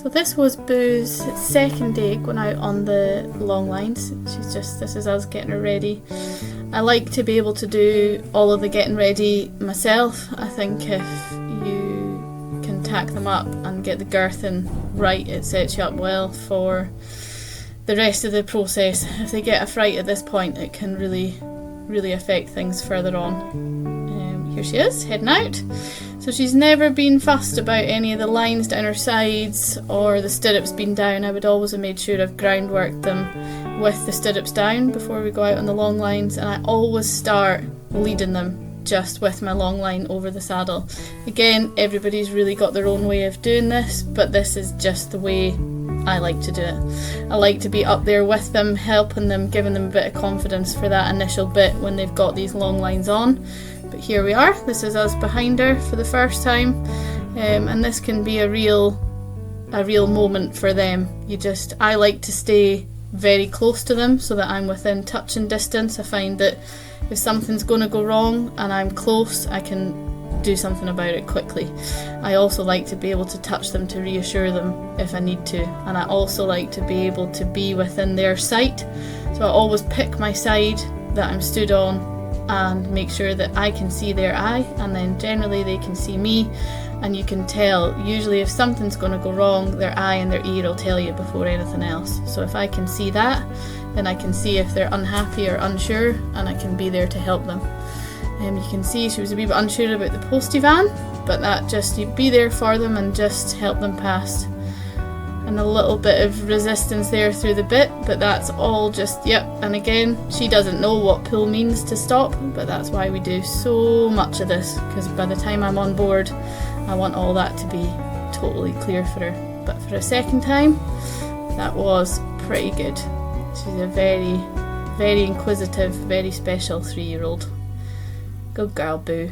So this was Boo's second day going out on the long lines. This is us getting her ready. I like to be able to do all of the getting ready myself. I think if you can tack them up and get the girthing right, it sets you up well for the rest of the process. If they get a fright at this point, it can really affect things further on. Here she is, heading out. So she's never been fussed about any of the lines down her sides or the stirrups being down. I would always have made sure I've groundworked them with the stirrups down before we go out on the long lines, and I always start leading them just with my long line over the saddle. Again, everybody's really got their own way of doing this, but this is just the way I like to do it. I like to be up there with them, helping them, giving them a bit of confidence for that initial bit when they've got these long lines on. But here we are, this is us behind her for the first time, and this can be a real moment for them. I like to stay very close to them so that I'm within touching distance. I find that if something's going to go wrong and I'm close, I can do something about it quickly. I also like to be able to touch them to reassure them if I need to, and I also like to be able to be within their sight. So I always pick my side that I'm stood on and make sure that I can see their eye, and then generally they can see me, and you can tell usually if something's going to go wrong, their eye and their ear will tell you before anything else. So if I can see that, then I can see if they're unhappy or unsure, and I can be there to help them. You can see she was a wee bit unsure about the postie van, but that just, you be there for them and just help them past. And a little bit of resistance there through the bit, but that's all just, yep. And again, she doesn't know what pull means to stop, but that's why we do so much of this, because by the time I'm on board, I want all that to be totally clear for her. But for a second time, that was pretty good. She's a very, very inquisitive, very special 3-year-old. Good girl, Boo.